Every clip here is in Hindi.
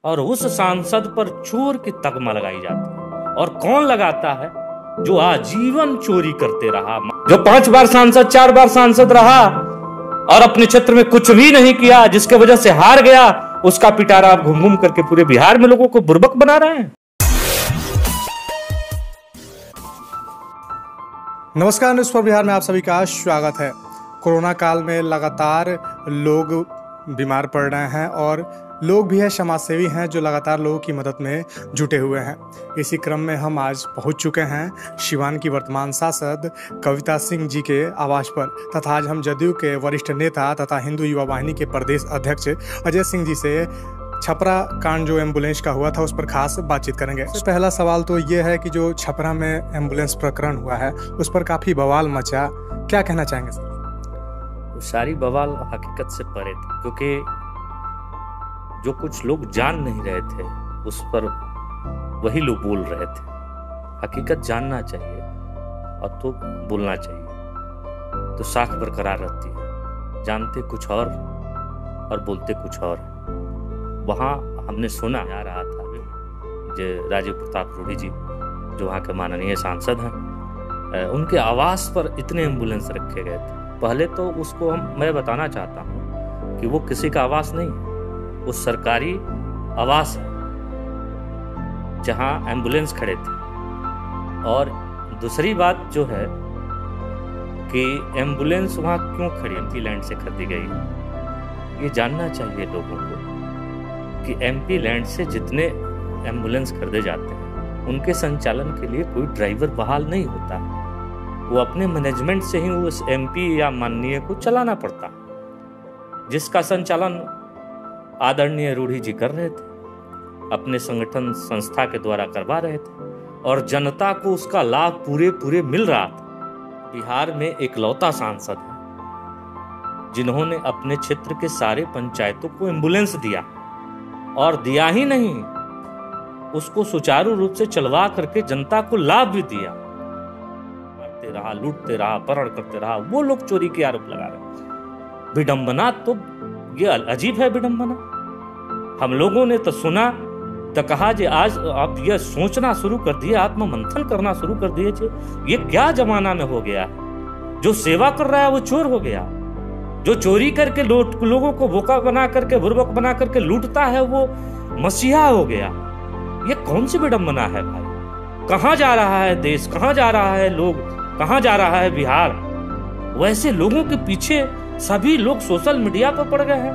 और उस सांसद पर चोर की तगमा लगाई जाती है। और कौन लगाता है? जो आजीवन चोरी करते रहा, जो 5 बार सांसद 4 बार सांसद रहा और अपने क्षेत्र में कुछ भी नहीं किया, जिसके वजह से हार गया, उसका पिटारा आप घूम घूम करके पूरे बिहार में लोगों को बुर्बक बना रहे हैं। नमस्कार, न्यूज़ फॉर बिहार में आप सभी का स्वागत है। कोरोना काल में लगातार लोग बीमार पड़ रहे हैं और लोग भी हैं, समाजसेवी हैं जो लगातार लोगों की मदद में जुटे हुए हैं। इसी क्रम में हम आज पहुंच चुके हैं सिवान की वर्तमान सांसद कविता सिंह जी के आवास पर तथा आज हम जदयू के वरिष्ठ नेता तथा हिंदू युवा वाहिनी के प्रदेश अध्यक्ष अजय सिंह जी से छपरा कांड जो एम्बुलेंस का हुआ था उस पर खास बातचीत करेंगे। पहला सवाल तो ये है कि जो छपरा में एम्बुलेंस प्रकरण हुआ है उस पर काफ़ी बवाल मचा, क्या कहना चाहेंगे सर? सारी बवाल हकीकत से परे थी, क्योंकि जो कुछ लोग जान नहीं रहे थे उस पर वही लोग बोल रहे थे। हकीकत जानना चाहिए और तो बोलना चाहिए, तो साख बरकरार रहती है। जानते कुछ और बोलते कुछ और। वहाँ हमने सुना जा रहा था जो राजीव प्रताप रूढ़ी जी जो वहाँ के माननीय सांसद हैं, उनके आवास पर इतने एम्बुलेंस रखे गए थे। पहले तो उसको मैं बताना चाहता हूँ कि वो किसी का आवास नहीं है, वो सरकारी आवास है जहाँ एम्बुलेंस खड़े थे। और दूसरी बात जो है कि एम्बुलेंस वहाँ क्यों खड़ी, एमपी लैंड से खरीदी गई, ये जानना चाहिए लोगों को कि एमपी लैंड से जितने एम्बुलेंस खरीदे जाते हैं उनके संचालन के लिए कोई ड्राइवर बहाल नहीं होता है। वो अपने मैनेजमेंट से ही उस एमपी या माननीय को चलाना पड़ता, जिसका संचालन आदरणीय रूढ़ी जी कर रहे थे, अपने संगठन संस्था के द्वारा करवा रहे थे और जनता को उसका लाभ पूरे मिल रहा था। बिहार में एकलौता सांसद है जिन्होंने अपने क्षेत्र के सारे पंचायतों को एम्बुलेंस दिया, और दिया ही नहीं, उसको सुचारू रूप से चलवा करके जनता को लाभ भी दिया। करते रहा, लूटते रहा, अपहरण करते रहा, वो लोग चोरी के आरोप लगा रहे। विडंबना तो ये अजीब है विडंबना। हम लोगों ने तो सुना तो कहा जे आज आप ये सोचना शुरू कर दिए, आत्म मंथन करना शुरू कर दिए थे, ये क्या जमाना में हो गया है। जो सेवा कर रहा है वो चोर हो गया, जो चोरी करके लोगों को बोका बना करके बुर्बक बना करके लूटता है वो मसीहा हो गया। ये कौन सी विडंबना है भाई? कहाँ जा रहा है देश, कहाँ जा रहा है लोग, कहाँ जा रहा है बिहार? वैसे लोगों के पीछे सभी लोग सोशल मीडिया पर पड़ गए हैं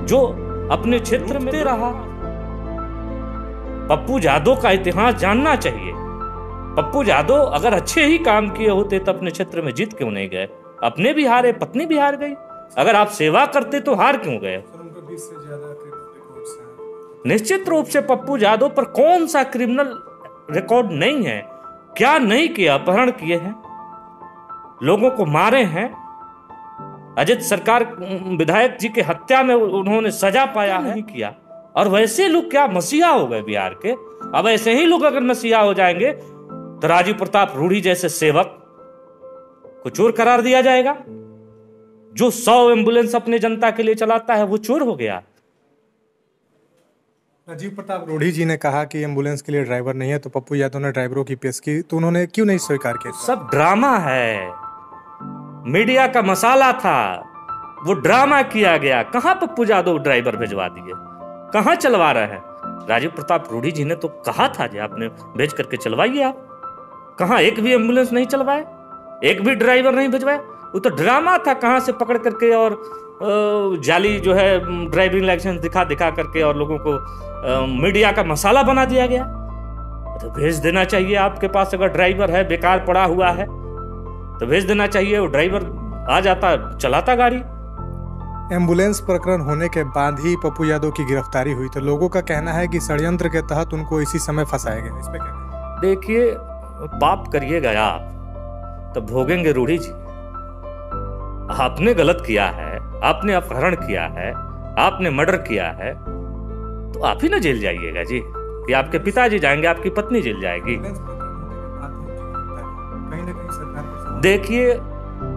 जो अपने क्षेत्र में रहा। पप्पू यादव का इतिहास जानना चाहिए। पप्पू यादव अगर अच्छे ही काम किए होते तो अपने क्षेत्र में जीत क्यों नहीं गए? अपने भी हारे, पत्नी भी हार गई। अगर आप सेवा करते तो हार क्यों गए? निश्चित रूप से पप्पू यादव पर कौन सा क्रिमिनल रिकॉर्ड नहीं है? क्या नहीं किया? अपहरण किए हैं, लोगों को मारे हैं। अजित सरकार विधायक जी के हत्या में उन्होंने सजा पाया है, नहीं किया। और वैसे लोग क्या मसीहा हो गए बिहार के? अब ऐसे ही लोग अगर मसीहा हो जाएंगे तो राजीव प्रताप रूढ़ी जैसे सेवक को चोर करार दिया जाएगा। जो 100 एम्बुलेंस अपने जनता के लिए चलाता है वो चोर हो गया। राजीव प्रताप रूढ़ी जी ने कहा कि एम्बुलेंस के लिए ड्राइवर नहीं है, तो पप्पू यादव ने ड्राइवरों की पेश की, तो उन्होंने क्यों नहीं स्वीकार किया? सब ड्रामा है, मीडिया का मसाला था, वो ड्रामा किया गया। कहां पप्पू यादव ड्राइवर भिजवा दिए, कहां चलवा रहे हैं? राजीव प्रताप रूढ़ी जी ने तो कहा था जी आपने भेज करके चलवाइए आप। कहां एक भी एम्बुलेंस नहीं चलवाए, एक भी ड्राइवर नहीं भिजवाए। वो तो ड्रामा था, कहां से पकड़ करके और जाली जो है ड्राइविंग लाइसेंस दिखा करके और लोगों को मीडिया का मसाला बना दिया गया। तो भेज देना चाहिए, आपके पास अगर ड्राइवर है बेकार पड़ा हुआ है तो भेज देना चाहिए, वो ड्राइवर आ जाता, चलाता गाड़ी। एम्बुलेंस प्रकरण होने के बाद ही पप्पू यादव की गिरफ्तारी हुई, तो लोगों का कहना है कि षड्यंत्र के तहत उनको इसी समय फंसाया गया। इस पे क्या? देखिए, पाप करिएगा आप तो भोगेंगे रूढ़ी जी। आपने गलत किया है, आपने अपहरण किया है, आपने मर्डर किया है, तो आप ही ना जेल जाइएगा जी, कि आपके पिताजी जाएंगे, आपकी पत्नी जेल जाएगी। देखिए,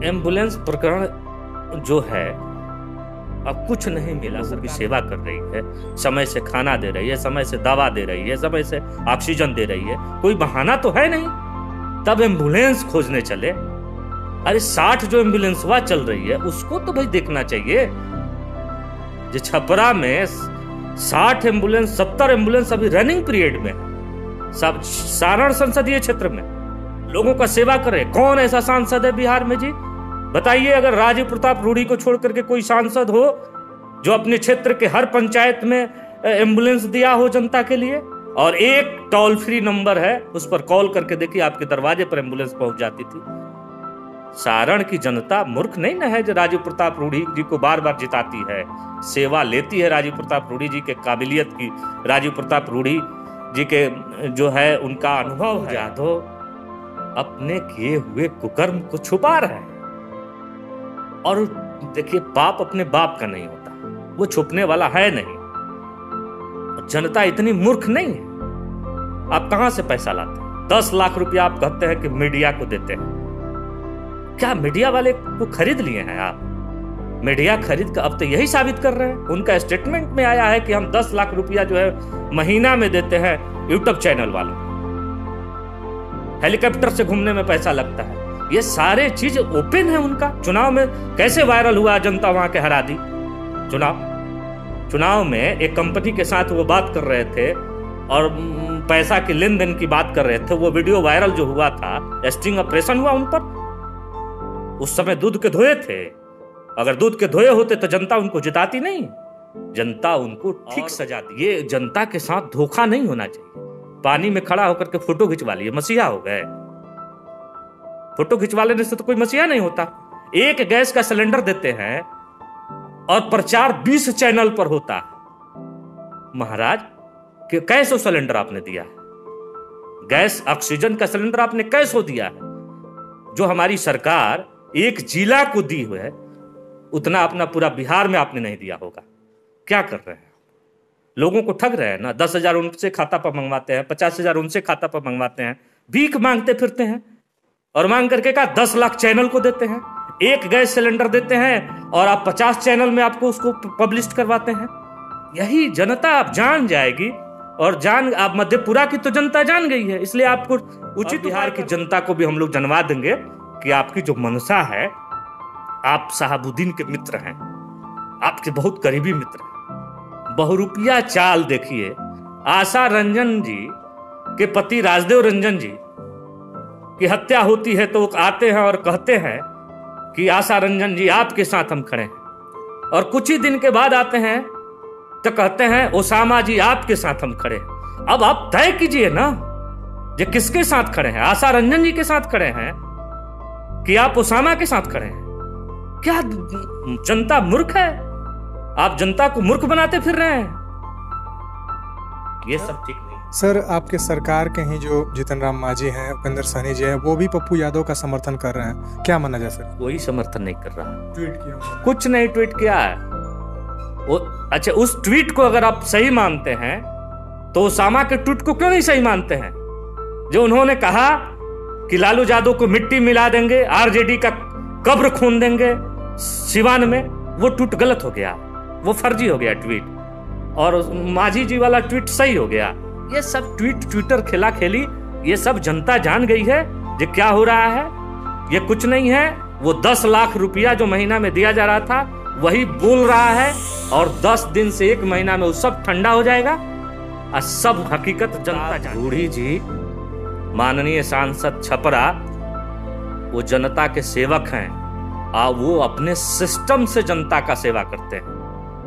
एम्बुलेंस प्रकरण जो है अब कुछ नहीं मिला। सर की सेवा कर रही है, समय से खाना दे रही है, समय से दवा दे रही है, समय से ऑक्सीजन दे रही है, कोई बहाना तो है नहीं। तब एम्बुलेंस खोजने चले। अरे 60 जो एम्बुलेंसवा चल रही है उसको तो भाई देखना चाहिए। जो छपरा में 60 एम्बुलेंस 70 एम्बुलेंस अभी रनिंग पीरियड में सब सारण संसदीय क्षेत्र में लोगों का सेवा करे। कौन ऐसा सांसद है बिहार में जी? बताइए, अगर राजीव प्रताप रूडी को छोड़ करके कोई सांसद हो जो अपने क्षेत्र के हर पंचायत में एम्बुलेंस दिया हो जनता के लिए। और एक टोल फ्री नंबर है, उस पर कॉल करके देखिए, आपके दरवाजे पर एम्बुलेंस पहुंच जाती थी। सारण की जनता मूर्ख नहीं ना है जो राजीव प्रताप रूडी जी को बार बार जिताती है, सेवा लेती है राजीव प्रताप रूडी जी के काबिलियत की, राजीव प्रताप रूडी जी के जो है उनका अनुभव है। यादव अपने किए हुए कुकर्म को छुपा रहे हैं। और देखिए, पाप अपने बाप का नहीं होता, वो छुपने वाला है नहीं। जनता इतनी मूर्ख नहीं है। आप कहां से पैसा लाते हैं? 10 लाख रुपया आप कहते हैं कि मीडिया को देते हैं। क्या मीडिया वाले को खरीद लिए हैं आप? मीडिया खरीद कर अब तो यही साबित कर रहे हैं। उनका स्टेटमेंट में आया है कि हम 10 लाख रुपया जो है महीना में देते हैं यूट्यूब चैनल वालों। हेलीकॉप्टर से घूमने में पैसा लगता है। ये सारे चीज ओपन है उनका। चुनाव में कैसे वायरल हुआ, जनता वहां के हरा दी। चुनाव में एक कंपनी के साथ वो बात कर रहे थे और पैसा के लेन देन की बात कर रहे थे। वो वीडियो वायरल जो हुआ था, स्टिंग ऑपरेशन हुआ उन पर। उस समय दूध के धोए थे। अगर दूध के धोए होते तो जनता उनको जिताती नहीं। जनता उनको ठीक सजा दी। ये जनता के साथ धोखा नहीं होना चाहिए। पानी में खड़ा होकर के फोटो खिंचवा लिए, मसीहा हो गए। फोटो खिंचवा लेने से तो कोई मसीहा नहीं होता। एक गैस का सिलेंडर देते हैं और प्रचार 20 चैनल पर होता है। महाराज कि कैसो सिलेंडर आपने दिया है? गैस ऑक्सीजन का सिलेंडर आपने कैसो दिया है? जो हमारी सरकार एक जिला को दी हुई है उतना अपना पूरा बिहार में आपने नहीं दिया होगा। क्या कर रहे हैं? लोगों को ठग रहे हैं ना। 10,000 उनसे खाता पर मंगवाते हैं, 50,000 उनसे खाता पर मंगवाते हैं, भीख मांगते फिरते हैं। और मांग करके का 10 लाख चैनल को देते हैं। एक गैस सिलेंडर देते हैं और आप 50 चैनल में आपको उसको पब्लिश करवाते हैं। यही जनता आप जान जाएगी। और आप मधेपुरा की तो जनता जान गई है, इसलिए आपको उचित बिहार की जनता को भी हम लोग जनवा देंगे कि आपकी जो मनसा है, आप शहाबुद्दीन के मित्र हैं, आपके बहुत करीबी मित्र हैं। बहुरूपिया चाल देखिए। आशा रंजन जी के पति राजदेव रंजन जी की हत्या होती है तो आते हैं और कहते हैं कि आशा रंजन जी आपके साथ हम खड़े हैं। और कुछ ही दिन के बाद आते हैं तो कहते हैं ओसामा जी आपके साथ हम खड़े हैं। अब आप तय कीजिए ना, ये किसके साथ खड़े हैं? आशा रंजन जी के साथ खड़े हैं कि आप ओसामा के साथ खड़े हैं? क्या जनता मूर्ख है? आप जनता को मूर्ख बनाते फिर रहे हैं। ये सब ठीक नहीं। सर, आपके सरकार के ही जो जीतन राम मांझी हैं, उपेंद्र सहनी जी हैं, वो भी पप्पू यादव का समर्थन कर रहे हैं। क्या माना जाए सर? कोई समर्थन नहीं कर रहा। ट्वीट किया? कुछ नहीं ट्वीट किया है। अच्छा, उस ट्वीट को अगर आप सही मानते हैं तो ओसामा के ट्वीट को क्यों नहीं सही मानते हैं? जो उन्होंने कहा कि लालू यादव को मिट्टी मिला देंगे, आरजेडी का कब्र खून देंगे सिवान में, वो ट्वीट गलत हो गया, वो फर्जी हो गया ट्वीट। और मांझी जी वाला ट्वीट सही हो गया। ये सब ट्विटर खेला खेली, ये सब जनता जान गई है ये क्या हो रहा है। ये कुछ नहीं है। वो 10 लाख रुपया जो महीना में दिया जा रहा था वही बोल रहा है। और 10 दिन से 1 महीना में वो सब ठंडा हो जाएगा और सब हकीकत जनता जान। रूडी जी माननीय सांसद छपरा, वो जनता के सेवक हैं। वो अपने सिस्टम से जनता का सेवा करते हैं।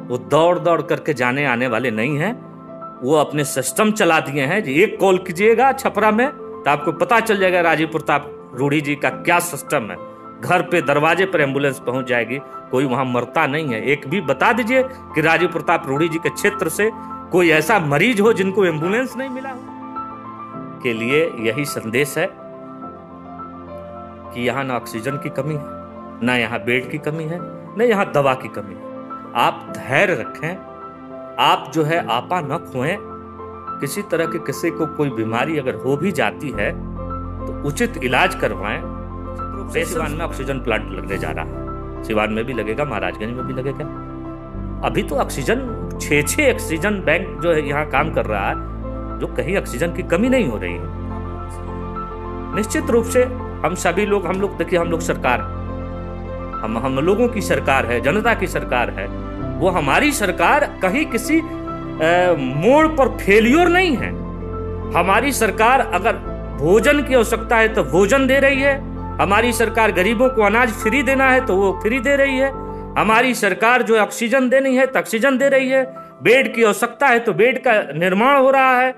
वो दौड़ दौड़ करके जाने आने वाले नहीं हैं। वो अपने सिस्टम चला दिए हैं। एक कॉल कीजिएगा छपरा में तो आपको पता चल जाएगा राजीव प्रताप रूडी जी का क्या सिस्टम है। घर पे दरवाजे पर एम्बुलेंस पहुंच जाएगी, कोई वहां मरता नहीं है। एक भी बता दीजिए कि राजीव प्रताप रूडी जी के क्षेत्र से कोई ऐसा मरीज हो जिनको एम्बुलेंस नहीं मिला हो। के लिए यही संदेश है कि यहाँ ना ऑक्सीजन की कमी है, ना यहाँ बेड की कमी है, ना यहाँ दवा की कमी है। आप धैर्य रखें। आप जो है आपा न खोएं। किसी तरह के किसी को कोई बीमारी अगर हो भी जाती है तो उचित इलाज करवाएं। सिवान में ऑक्सीजन प्लांट लगने जा रहा है, सिवान में भी लगेगा, महाराजगंज में भी लगेगा। अभी तो ऑक्सीजन 6 ऑक्सीजन बैंक जो है यहाँ काम कर रहा है, जो कहीं ऑक्सीजन की कमी नहीं हो रही है। निश्चित रूप से हम सभी लोग, हम लोग सरकार, हम लोगों की सरकार है, जनता की सरकार है। वो हमारी सरकार कहीं किसी मोड़ पर फेल्योर नहीं है। हमारी सरकार अगर भोजन की आवश्यकता है तो भोजन दे रही है। हमारी सरकार गरीबों को अनाज फ्री देना है तो वो फ्री दे रही है। हमारी सरकार जो ऑक्सीजन देनी है तो ऑक्सीजन दे रही है। बेड की आवश्यकता है तो बेड का निर्माण हो रहा है।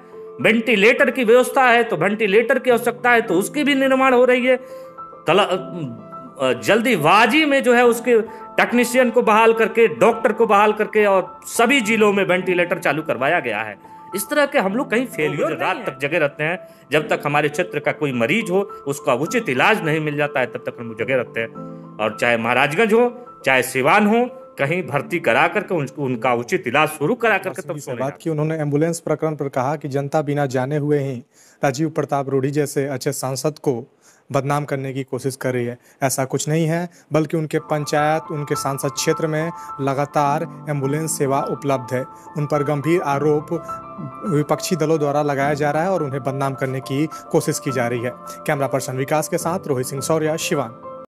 वेंटिलेटर की व्यवस्था है तो वेंटिलेटर की आवश्यकता है तो उसकी भी निर्माण हो रही है। जल्दीबाजी में जो है उसके टेक्नीशियन को बहाल करके, डॉक्टर को बहाल करके और सभी जिलों में वेंटिलेटर चालू करवाया गया है। इस तरह के हम लोग कहीं फेलियर रात तक जगे रहते हैं। जब तक हमारे क्षेत्र का कोई मरीज हो, उसका उचित इलाज नहीं मिल जाता है, तब तक हम लोग जगे रहते हैं। और चाहे महाराजगंज हो, चाहे सिवान हो, कहीं भर्ती करा करके उनका उचित इलाज शुरू करा करके तब बात की उन्होंने एम्बुलेंस प्रकरण पर कहा कि जनता बिना जाने हुए ही राजीव प्रताप रूढ़ी जैसे अच्छे सांसद को बदनाम करने की कोशिश कर रही है। ऐसा कुछ नहीं है, बल्कि उनके पंचायत, उनके सांसद क्षेत्र में लगातार एम्बुलेंस सेवा उपलब्ध है। उन पर गंभीर आरोप विपक्षी दलों द्वारा लगाया जा रहा है और उन्हें बदनाम करने की कोशिश की जा रही है। कैमरा पर्सन विकास के साथ रोहित सिंह सौर्या, शिवान।